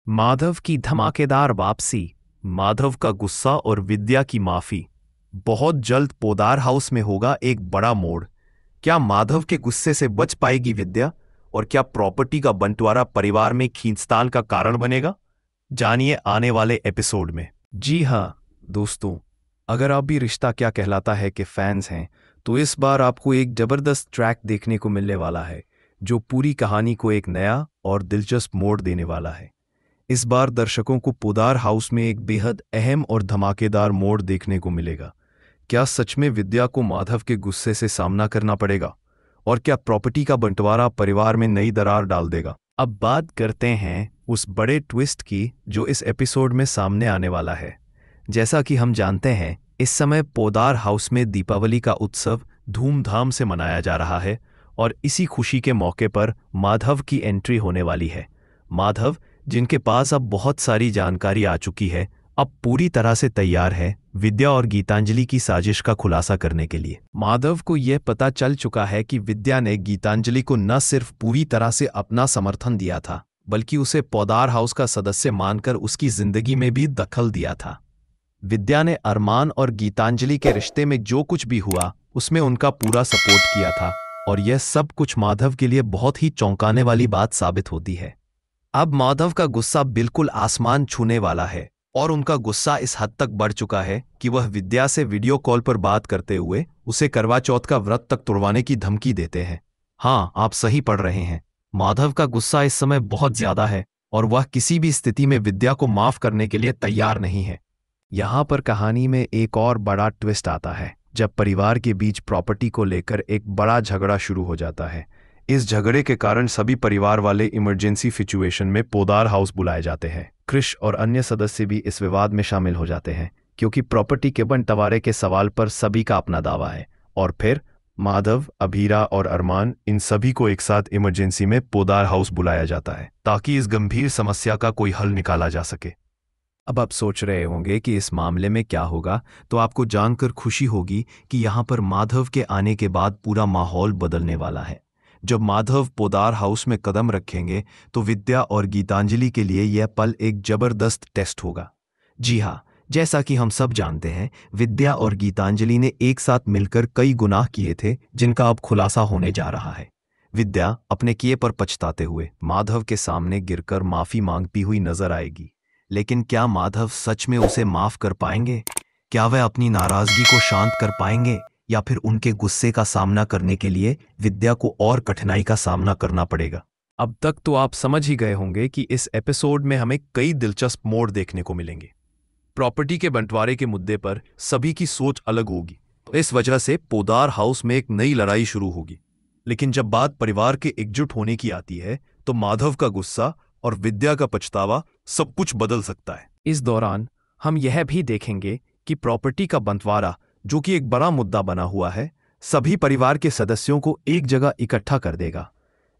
माधव की धमाकेदार वापसी, माधव का गुस्सा और विद्या की माफी। बहुत जल्द पोदार हाउस में होगा एक बड़ा मोड़। क्या माधव के गुस्से से बच पाएगी विद्या, और क्या प्रॉपर्टी का बंटवारा परिवार में खींचतान का कारण बनेगा? जानिए आने वाले एपिसोड में। जी हाँ दोस्तों, अगर आप भी रिश्ता क्या कहलाता है के फैंस हैं तो इस बार आपको एक जबरदस्त ट्रैक देखने को मिलने वाला है जो पूरी कहानी को एक नया और दिलचस्प मोड़ देने वाला है। इस बार दर्शकों को पोदार हाउस में एक बेहद अहम और धमाकेदार मोड़ देखने को मिलेगा। क्या सच में विद्या को माधव के गुस्से से सामना करना पड़ेगा, और क्या प्रॉपर्टी का बंटवारा परिवार में नई दरार डाल देगा? अब बात करते हैं उस बड़े ट्विस्ट की जो इस एपिसोड में सामने आने वाला है। जैसा कि हम जानते हैं, इस समय पोदार हाउस में दीपावली का उत्सव धूमधाम से मनाया जा रहा है और इसी खुशी के मौके पर माधव की एंट्री होने वाली है। माधव, जिनके पास अब बहुत सारी जानकारी आ चुकी है, अब पूरी तरह से तैयार है विद्या और गीतांजलि की साजिश का खुलासा करने के लिए। माधव को यह पता चल चुका है कि विद्या ने गीतांजलि को न सिर्फ पूरी तरह से अपना समर्थन दिया था, बल्कि उसे पोदार हाउस का सदस्य मानकर उसकी जिंदगी में भी दखल दिया था। विद्या ने अरमान और गीतांजलि के रिश्ते में जो कुछ भी हुआ उसमें उनका पूरा सपोर्ट किया था, और यह सब कुछ माधव के लिए बहुत ही चौंकाने वाली बात साबित होती है। अब माधव का गुस्सा बिल्कुल आसमान छूने वाला है, और उनका गुस्सा इस हद तक बढ़ चुका है कि वह विद्या से वीडियो कॉल पर बात करते हुए उसे करवा चौथ का व्रत तक तोड़वाने की धमकी देते हैं। हाँ, आप सही पढ़ रहे हैं। माधव का गुस्सा इस समय बहुत ज्यादा है और वह किसी भी स्थिति में विद्या को माफ करने के लिए तैयार नहीं है। यहाँ पर कहानी में एक और बड़ा ट्विस्ट आता है जब परिवार के बीच प्रॉपर्टी को लेकर एक बड़ा झगड़ा शुरू हो जाता है। इस झगड़े के कारण सभी परिवार वाले इमरजेंसी सिचुएशन में पोदार हाउस बुलाए जाते हैं। कृष और अन्य सदस्य भी इस विवाद में शामिल हो जाते हैं क्योंकि प्रॉपर्टी के बंटवारे के सवाल पर सभी का अपना दावा है। और फिर माधव, अभीरा और अरमान, इन सभी को एक साथ इमरजेंसी में पोदार हाउस बुलाया जाता है ताकि इस गंभीर समस्या का कोई हल निकाला जा सके। अब आप सोच रहे होंगे कि इस मामले में क्या होगा, तो आपको जानकर खुशी होगी कि यहाँ पर माधव के आने के बाद पूरा माहौल बदलने वाला है। जब माधव पोदार हाउस में कदम रखेंगे तो विद्या और गीतांजलि के लिए यह पल एक जबरदस्त टेस्ट होगा। जी हाँ, जैसा कि हम सब जानते हैं, विद्या और गीतांजलि ने एक साथ मिलकर कई गुनाह किए थे जिनका अब खुलासा होने जा रहा है। विद्या अपने किए पर पछताते हुए माधव के सामने गिरकर माफी मांगती हुई नजर आएगी, लेकिन क्या माधव सच में उसे माफ कर पाएंगे? क्या वह अपनी नाराजगी को शांत कर पाएंगे, या फिर उनके गुस्से का सामना करने के लिए विद्या को और कठिनाई का सामना करना पड़ेगा? अब तक तो आप समझ ही गए होंगे कि इस एपिसोड में हमें कई दिलचस्प मोड़ देखने को मिलेंगे। प्रॉपर्टी के बंटवारे के मुद्दे पर सभी की सोच अलग होगी, तो इस वजह से पोदार हाउस में एक नई लड़ाई शुरू होगी। लेकिन जब बात परिवार के एकजुट होने की आती है तो माधव का गुस्सा और विद्या का पछतावा सब कुछ बदल सकता है। इस दौरान हम यह भी देखेंगे कि प्रॉपर्टी का बंटवारा, जो कि एक बड़ा मुद्दा बना हुआ है, सभी परिवार के सदस्यों को एक जगह इकट्ठा कर देगा।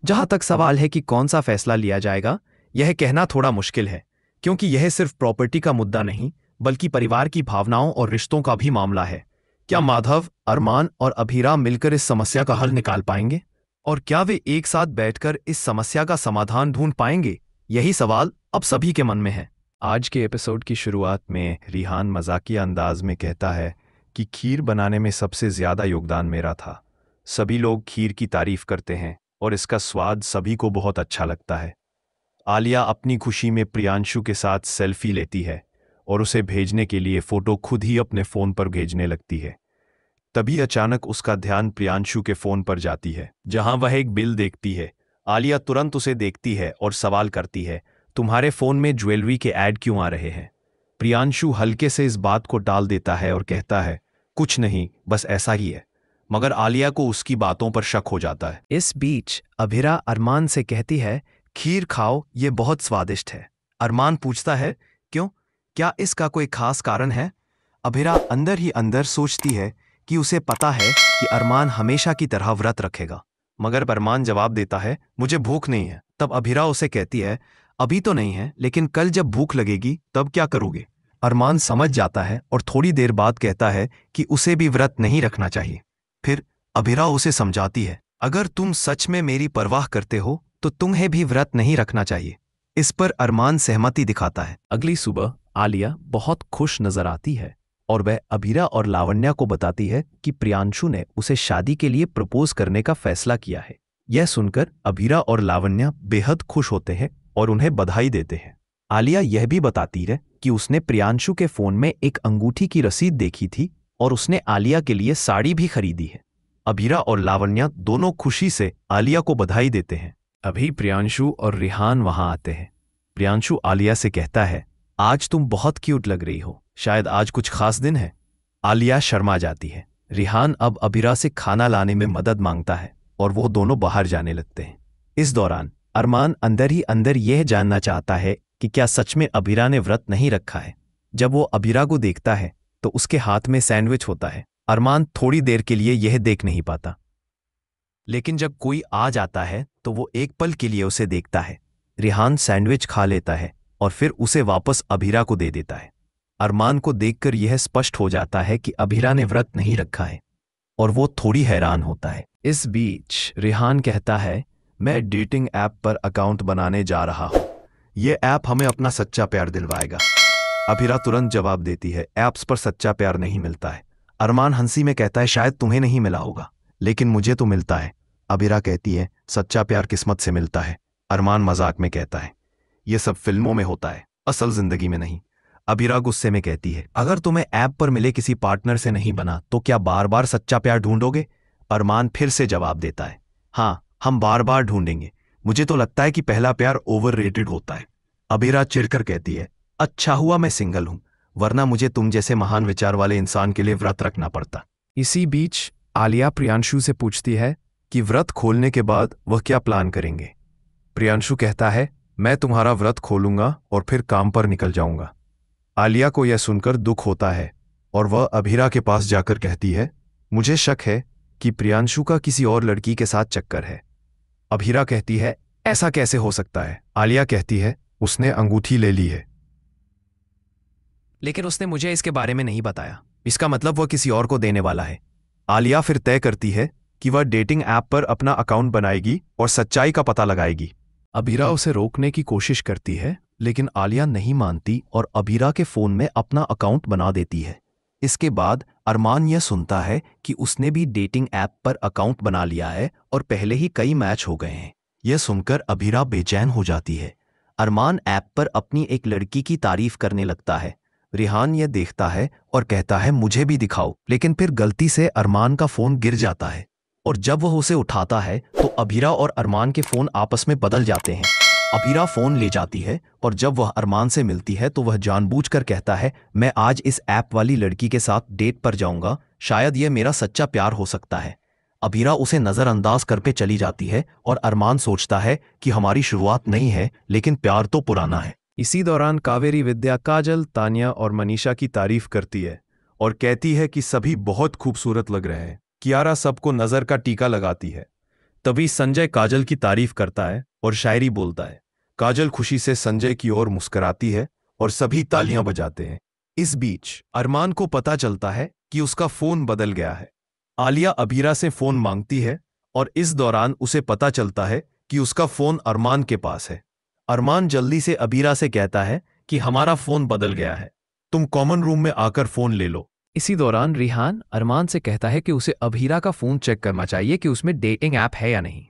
जहां तक सवाल है कि कौन सा फैसला लिया जाएगा, यह कहना थोड़ा मुश्किल है, क्योंकि यह सिर्फ प्रॉपर्टी का मुद्दा नहीं बल्कि परिवार की भावनाओं और रिश्तों का भी मामला है। क्या माधव, अरमान और अभीरा मिलकर इस समस्या का हल निकाल पाएंगे, और क्या वे एक साथ बैठकर इस समस्या का समाधान ढूंढ पाएंगे? यही सवाल अब सभी के मन में है। आज के एपिसोड की शुरुआत में रिहान मजाकिया अंदाज में कहता है कि खीर बनाने में सबसे ज्यादा योगदान मेरा था। सभी लोग खीर की तारीफ करते हैं और इसका स्वाद सभी को बहुत अच्छा लगता है। आलिया अपनी खुशी में प्रियांशु के साथ सेल्फी लेती है और उसे भेजने के लिए फोटो खुद ही अपने फोन पर भेजने लगती है। तभी अचानक उसका ध्यान प्रियांशु के फोन पर जाती है, जहां वह एक बिल देखती है। आलिया तुरंत उसे देखती है और सवाल करती है, तुम्हारे फोन में ज्वेलरी के ऐड क्यों आ रहे हैं? प्रियांशु हल्के से इस बात को टाल देता है और कहता है, कुछ नहीं, बस ऐसा ही है। मगर आलिया को उसकी बातों पर शक हो जाता है। इस बीच अभीरा अरमान से कहती है, खीर खाओ, ये बहुत स्वादिष्ट है। अरमान पूछता है, क्यों, क्या इसका कोई खास कारण है? अभीरा अंदर ही अंदर सोचती है कि उसे पता है कि अरमान हमेशा की तरह व्रत रखेगा, मगर अरमान जवाब देता है, मुझे भूख नहीं है। तब अभीरा उसे कहती है, अभी तो नहीं है, लेकिन कल जब भूख लगेगी तब क्या करोगे? अरमान समझ जाता है और थोड़ी देर बाद कहता है कि उसे भी व्रत नहीं रखना चाहिए। फिर अभीरा उसे समझाती है, अगर तुम सच में मेरी परवाह करते हो तो तुम्हें भी व्रत नहीं रखना चाहिए। इस पर अरमान सहमति दिखाता है। अगली सुबह आलिया बहुत खुश नजर आती है और वह अभीरा और लावण्या को बताती है कि प्रियांशु ने उसे शादी के लिए प्रपोज करने का फैसला किया है। यह सुनकर अभीरा और लावण्या बेहद खुश होते हैं और उन्हें बधाई देते हैं। आलिया यह भी बताती है कि उसने प्रियांशु के फोन में एक अंगूठी की रसीद देखी थी और उसने आलिया के लिए साड़ी भी खरीदी है। अभीरा और लावण्या दोनों खुशी से आलिया को बधाई देते हैं। अभी प्रियांशु और रिहान वहां आते हैं। प्रियांशु आलिया से कहता है, आज तुम बहुत क्यूट लग रही हो, शायद आज कुछ खास दिन है। आलिया शर्मा जाती है। रिहान अब अभीरा से खाना लाने में मदद मांगता है और वो दोनों बाहर जाने लगते हैं। इस दौरान अरमान अंदर ही अंदर यह जानना चाहता है कि क्या सच में अभीरा ने व्रत नहीं रखा है। जब वो अभीरा को देखता है तो उसके हाथ में सैंडविच होता है। अरमान थोड़ी देर के लिए यह देख नहीं पाता, लेकिन जब कोई आ जाता है तो वो एक पल के लिए उसे देखता है। रिहान सैंडविच खा लेता है और फिर उसे वापस अभीरा को दे देता है। अरमान को देखकर यह स्पष्ट हो जाता है कि अभीरा ने व्रत नहीं रखा है और वो थोड़ी हैरान होता है। इस बीच रिहान कहता है, मैं डेटिंग ऐप पर अकाउंट बनाने जा रहा हूं। यह ऐप हमें अपना सच्चा प्यार दिलवाएगा। अभीरा तुरंत जवाब देती है, ऐप्स पर सच्चा प्यार नहीं मिलता है। अरमान हंसी में कहता है, शायद तुम्हें नहीं मिला होगा, लेकिन मुझे तो मिलता है। अभीरा कहती है, सच्चा प्यार किस्मत से मिलता है। अरमान मजाक में कहता है, यह सब फिल्मों में होता है, असल जिंदगी में नहीं। अभीरा गुस्से में कहती है, अगर तुम्हें ऐप पर मिले किसी पार्टनर से नहीं बना तो क्या बार बार सच्चा प्यार ढूंढोगे? अरमान फिर से जवाब देता है, हाँ, हम बार बार ढूंढेंगे। मुझे तो लगता है कि पहला प्यार ओवररेटेड होता है। अभीरा चिढ़कर कहती है, अच्छा हुआ मैं सिंगल हूं, वरना मुझे तुम जैसे महान विचार वाले इंसान के लिए व्रत रखना पड़ता। इसी बीच आलिया प्रियांशु से पूछती है कि व्रत खोलने के बाद वह क्या प्लान करेंगे। प्रियांशु कहता है, मैं तुम्हारा व्रत खोलूंगा और फिर काम पर निकल जाऊंगा। आलिया को यह सुनकर दुख होता है और वह अभीरा के पास जाकर कहती है, मुझे शक है कि प्रियांशु का किसी और लड़की के साथ चक्कर है। अभीरा कहती है, ऐसा कैसे हो सकता है? आलिया कहती है, उसने अंगूठी ले ली है, लेकिन उसने मुझे इसके बारे में नहीं बताया। इसका मतलब वह किसी और को देने वाला है। आलिया फिर तय करती है कि वह डेटिंग ऐप पर अपना अकाउंट बनाएगी और सच्चाई का पता लगाएगी। अभीरा उसे रोकने की कोशिश करती है, लेकिन आलिया नहीं मानती और अभीरा के फोन में अपना अकाउंट बना देती है। इसके बाद अरमान यह सुनता है कि उसने भी डेटिंग ऐप पर अकाउंट बना लिया है और पहले ही कई मैच हो गए हैं। यह सुनकर अभीरा बेचैन हो जाती है। अरमान ऐप पर अपनी एक लड़की की तारीफ करने लगता है। रिहान यह देखता है और कहता है, मुझे भी दिखाओ, लेकिन फिर गलती से अरमान का फोन गिर जाता है और जब वह उसे उठाता है तो अभीरा और अरमान के फोन आपस में बदल जाते हैं। अभीरा फोन ले जाती है और जब वह अरमान से मिलती है तो वह जानबूझकर कहता है, मैं आज इस ऐप वाली लड़की के साथ डेट पर जाऊंगा, शायद यह मेरा सच्चा प्यार हो सकता है। अभीरा उसे नजरअंदाज करके चली जाती है और अरमान सोचता है कि हमारी शुरुआत नई है, लेकिन प्यार तो पुराना है। इसी दौरान कावेरी विद्या काजल, तानिया और मनीषा की तारीफ करती है और कहती है कि सभी बहुत खूबसूरत लग रहे हैं। कियारा सबको नजर का टीका लगाती है। तभी संजय काजल की तारीफ करता है और शायरी बोलता है। काजल खुशी से संजय की ओर मुस्कुराती है और सभी तालियां बजाते हैं। इस बीच अरमान को पता चलता है कि उसका फोन बदल गया है। आलिया अभीरा से फोन मांगती है और इस दौरान उसे पता चलता है कि उसका फोन अरमान के पास है। अरमान जल्दी से अभीरा से कहता है कि हमारा फोन बदल गया है, तुम कॉमन रूम में आकर फोन ले लो। इसी दौरान रिहान अरमान से कहता है कि उसे अभीरा का फोन चेक करना चाहिए कि उसमें डेटिंग ऐप है या नहीं।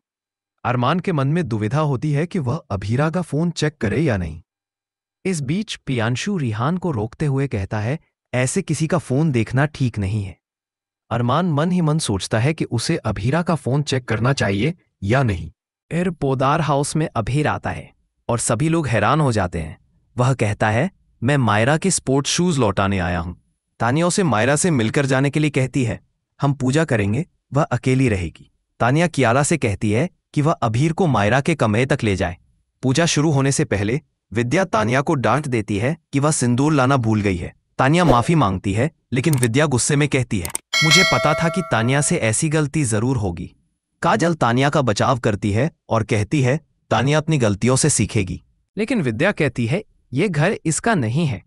अरमान के मन में दुविधा होती है कि वह अभीरा का फोन चेक करे या नहीं। इस बीच प्रियांशु रिहान को रोकते हुए कहता है, ऐसे किसी का फोन देखना ठीक नहीं है। अरमान मन ही मन सोचता है कि उसे अभीरा का फोन चेक करना चाहिए या नहीं। फिर पोदार हाउस में अभीर आता है और सभी लोग हैरान हो जाते हैं। वह कहता है, मैं मायरा के स्पोर्ट्स शूज लौटाने आया हूं। तानिया उसे मायरा से मिलकर जाने के लिए कहती है। हम पूजा करेंगे, वह अकेली रहेगी। तानिया कियारा से कहती है कि वह अभीर को मायरा के कमरे तक ले जाए। पूजा शुरू होने से पहले विद्या तानिया को डांट देती है कि वह सिंदूर लाना भूल गई है। तानिया माफी मांगती है, लेकिन विद्या गुस्से में कहती है, मुझे पता था कि तानिया से ऐसी गलती जरूर होगी। काजल तानिया का बचाव करती है और कहती है, तानिया अपनी गलतियों से सीखेगी। लेकिन विद्या कहती है, यह घर इसका नहीं है।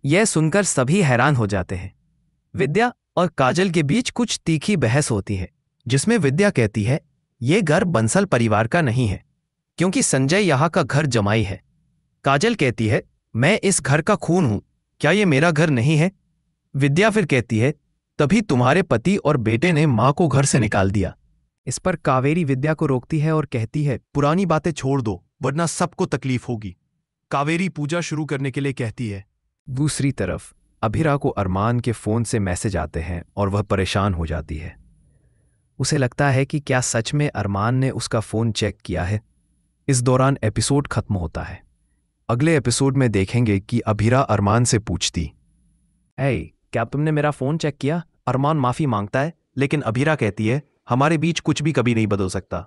यह सुनकर सभी हैरान हो जाते हैं। विद्या और काजल के बीच कुछ तीखी बहस होती है, जिसमें विद्या कहती है, यह घर बंसल परिवार का नहीं है, क्योंकि संजय यहाँ का घर जमाई है। काजल कहती है, मैं इस घर का खून हूं, क्या ये मेरा घर नहीं है? विद्या फिर कहती है, तभी तुम्हारे पति और बेटे ने मां को घर से निकाल दिया। इस पर कावेरी विद्या को रोकती है और कहती है, पुरानी बातें छोड़ दो वरना सबको तकलीफ होगी। कावेरी पूजा शुरू करने के लिए कहती है। दूसरी तरफ अभिरा को अरमान के फोन से मैसेज आते हैं और वह परेशान हो जाती है। उसे लगता है कि क्या सच में अरमान ने उसका फोन चेक किया है। इस दौरान एपिसोड खत्म होता है। अगले एपिसोड में देखेंगे कि अभिरा अरमान से पूछती, क्या तुमने मेरा फोन चेक किया? अरमान माफी मांगता है, लेकिन अभिरा कहती है, हमारे बीच कुछ भी कभी नहीं बदल सकता,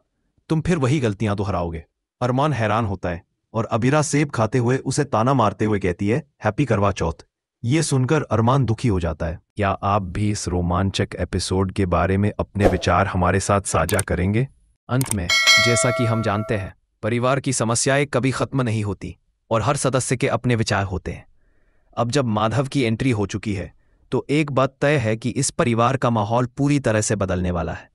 तुम फिर वही गलतियां दोहराओगे। अरमान हैरान होता है और अभिरा सेब खाते हुए उसे ताना मारते हुए कहती है, हैप्पी करवा चौथ। ये सुनकर अरमान दुखी हो जाता है। क्या आप भी इस रोमांचक एपिसोड के बारे में अपने विचार हमारे साथ साझा करेंगे? अंत में, जैसा कि हम जानते हैं, परिवार की समस्याएं कभी खत्म नहीं होती और हर सदस्य के अपने विचार होते हैं। अब जब माधव की एंट्री हो चुकी है तो एक बात तय है कि इस परिवार का माहौल पूरी तरह से बदलने वाला है।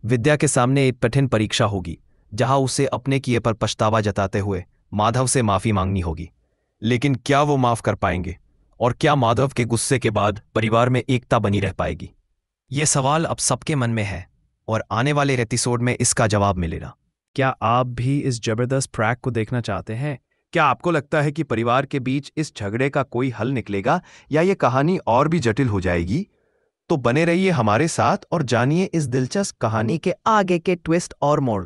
विद्या के सामने एक कठिन परीक्षा होगी जहां उसे अपने किए पर पछतावा जताते हुए माधव से माफी मांगनी होगी। लेकिन क्या वो माफ कर पाएंगे और क्या माधव के गुस्से के बाद परिवार में एकता बनी रह पाएगी? ये सवाल अब सबके मन में है और आने वाले एपिसोड में इसका जवाब मिलेगा। क्या आप भी इस जबरदस्त प्रैंक को देखना चाहते हैं? क्या आपको लगता है कि परिवार के बीच इस झगड़े का कोई हल निकलेगा या ये कहानी और भी जटिल हो जाएगी? तो बने रहिए हमारे साथ और जानिए इस दिलचस्प कहानी के आगे के ट्विस्ट और मोड़।